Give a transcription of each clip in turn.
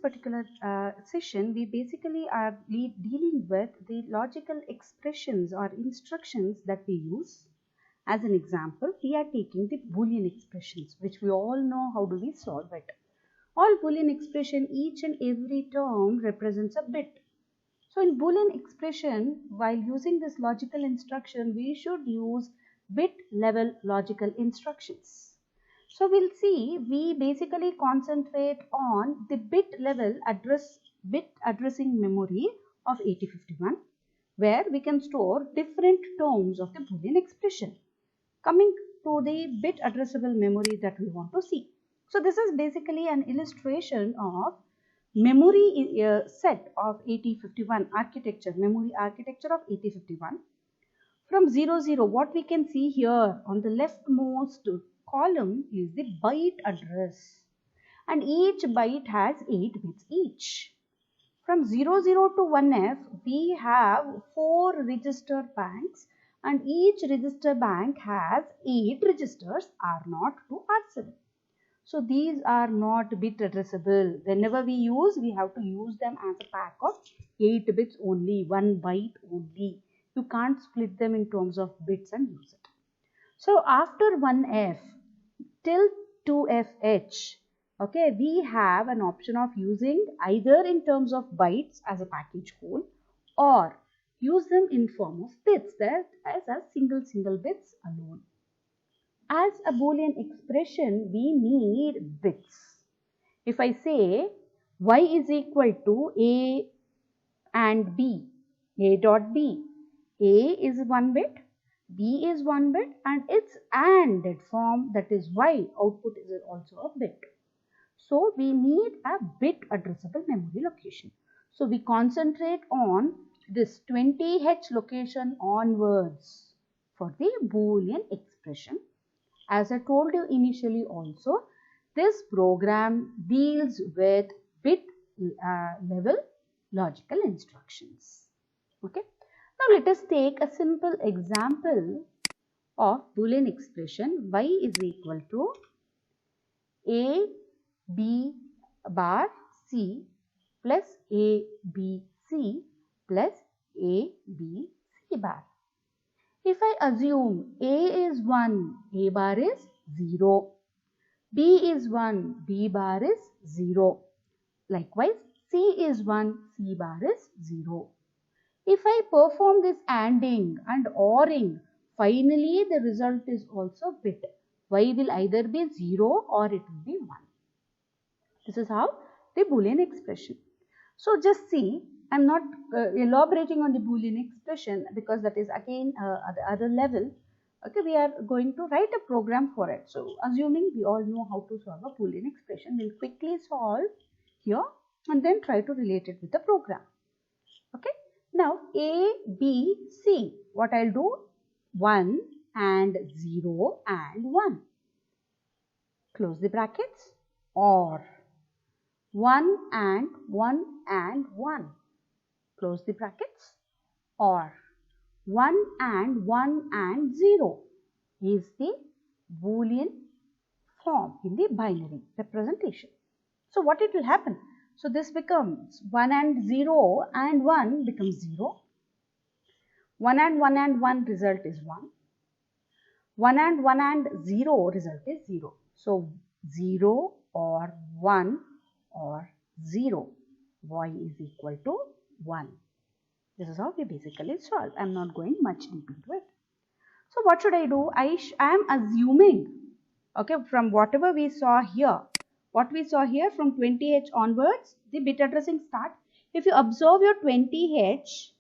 particular session, we basically are dealing with the logical expressions or instructions that we use. As an example, we are taking the Boolean expressions, which we all know how do we solve it. All Boolean expression, each and every term represents a bit. So in Boolean expression, while using this logical instruction, we should use bit level logical instructions. So we'll see, we basically concentrate on the bit level bit addressing memory of 8051, where we can store different terms of the Boolean expression. Coming to the bit addressable memory that we want to see. So this is basically an illustration of memory set of 8051 architecture, memory architecture of 8051. From 00, what we can see here on the leftmost column is the byte address, and each byte has 8 bits each. From 00 to 1F, we have 4 register banks, and each register bank has 8 registers, R0 to R7. So these are not bit addressable. Whenever we use, we have to use them as a pack of 8 bits only, 1 byte only. You can't split them in terms of bits and use it. So after 1F till 2FH, okay, we have an option of using either in terms of bytes as a package whole or use them in form of bits, that as a single bits alone. As a Boolean expression, we need bits. If I say y is equal to a and b, a dot b, a is 1 bit, b is 1 bit, and its ANDed form, that is y, output is also a bit. So we need a bit addressable memory location. So we concentrate on this 20H location onwards for the Boolean expression. As I told you initially also, this program deals with bit level logical instructions. Okay. Now let us take a simple example of Boolean expression y is equal to a b bar c plus a b c plus a b c bar. If I assume a is 1, a bar is 0, b is 1, b bar is 0. Likewise, c is 1, c bar is 0. If I perform this ANDing and ORing, finally the result is also bit. Y will either be 0 or it will be 1. This is how the Boolean expression. So just see, I am not elaborating on the Boolean expression because that is again at the other level. Okay, we are going to write a program for it. So assuming we all know how to solve a Boolean expression, we will quickly solve here and then try to relate it with the program. Okay, now A, B, C. What I'll do? 1 and 0 and 1. Close the brackets. Or 1 and 1 and 1. Close the brackets. Or 1 and 1 and 0 is the Boolean form in the binary representation. So what it will happen? So this becomes 1 and 0 and 1 becomes 0. 1 and 1 and 1 result is 1. 1 and 1 and 0 result is 0. So 0 or 1 or 0. Y is equal to 1. This is how we basically solve. I am not going much deep into it. So what should I do? I am assuming, okay, from whatever we saw here, what we saw here from 20H onwards, the bit addressing start. If you observe your 20H,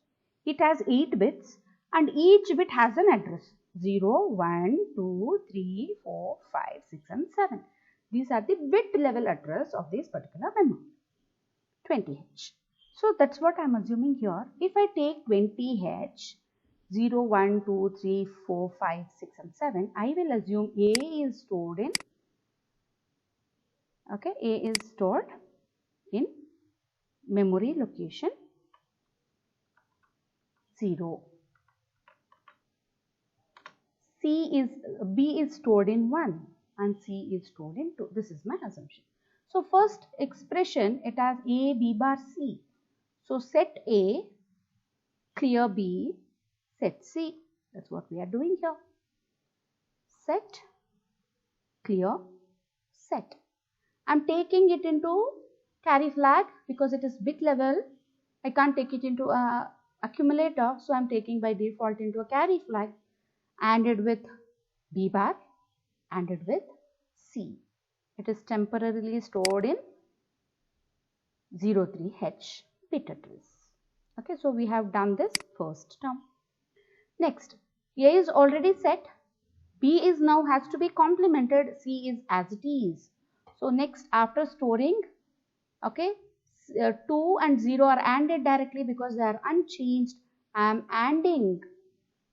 it has 8 bits and each bit has an address 0, 1, 2, 3, 4, 5, 6 and 7. These are the bit level address of this particular memory, 20H. So that's what I am assuming here. If I take 20H, 0, 1, 2, 3, 4, 5, 6 and 7, I will assume A is stored in, okay, A is stored in memory location 0. B is stored in 1 and C is stored in 2. This is my assumption. So first expression, it has A, B bar, C. So set A, clear B, set C. That's what we are doing here. Set, clear, set. I'm taking it into carry flag because it is bit level. I can't take it into a accumulator, so I'm taking by default into a carry flag, ANDed with B bar, ANDed with C. It is temporarily stored in 03H bit address. Okay, so we have done this first term. Next, A is already set, B is now has to be complemented, C is as it is. So next, after storing, okay, 2 and 0 are ANDed directly because they are unchanged. I am ANDing,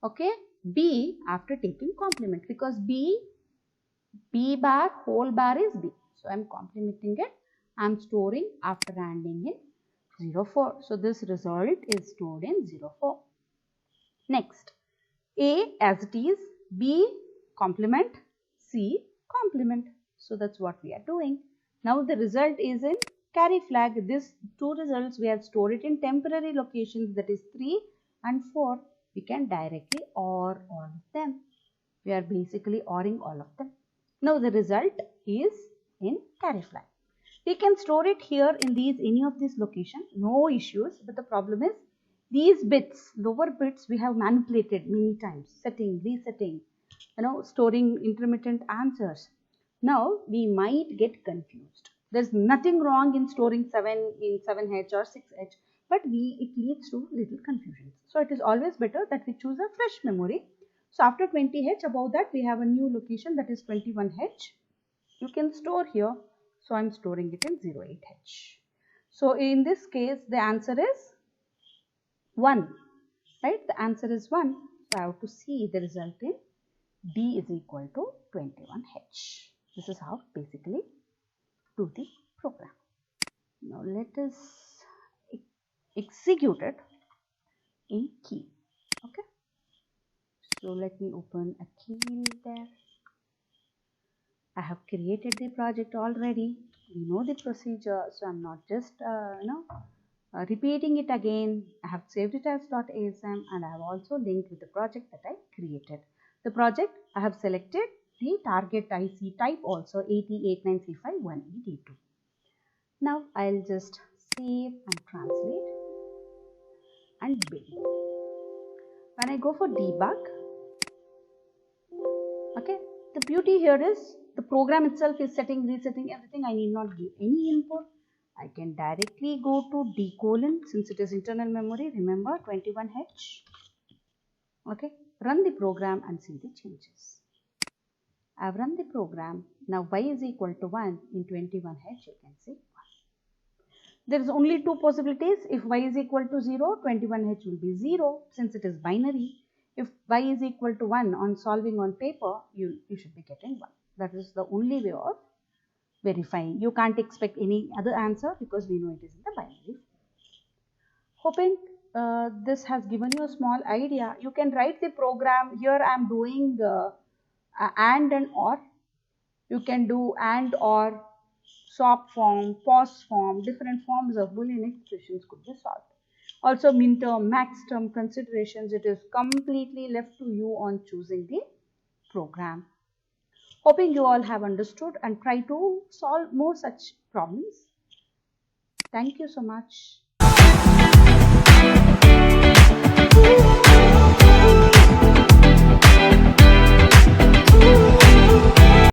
okay, B after taking complement because B bar whole bar is B. So I am complementing it. I am storing after ANDing in 04. So this result is stored in 04. Next, A as it is, B complement, C complement. So that's what we are doing. Now the result is in carry flag. These two results we have stored it in temporary locations, that is 3 and 4. We can directly OR all of them. We are basically ORing all of them. Now the result is in carry flag. We can store it here in any of these locations, no issues. But the problem is these bits, lower bits, we have manipulated many times, setting, resetting, storing intermittent answers. Now we might get confused. There's nothing wrong in storing 7 in 7H or 6H, but it leads to little confusion. So it is always better that we choose a fresh memory. So after 20H, above that we have a new location, that is 21H. You can store here. So I'm storing it in 08H. So in this case, the answer is 1, right? The answer is 1. So I have to see the result in D is equal to 21H. This is how basically do the program. Now let us execute it in key. Okay. So let me open a key there. I have created the project already. We know the procedure, so I'm not just repeating it again. I have saved it as .asm and I have also linked with the project that I created. The project, I have selected the target IC type also 8089C51ED2. Now I'll just save and translate and build. When I go for debug, okay, the beauty here is the program itself is setting, resetting everything. I need not give any input. I can directly go to D:, since it is internal memory, remember 21H. Okay, run the program and see the changes. I have run the program. Now y is equal to 1 in 21H, you can see 1. There is only two possibilities. If y is equal to 0, 21H will be 0 since it is binary. If y is equal to 1 on solving on paper, you should be getting 1. That is the only way of verifying. You can't expect any other answer because we know it is in the binary. Hoping this has given you a small idea. You can write the program. Here I am doing AND and OR. You can do AND OR, swap form, pause form, different forms of Boolean expressions could be solved. Also min term, max term considerations, it is completely left to you on choosing the program. Hoping you all have understood and try to solve more such problems. Thank you so much.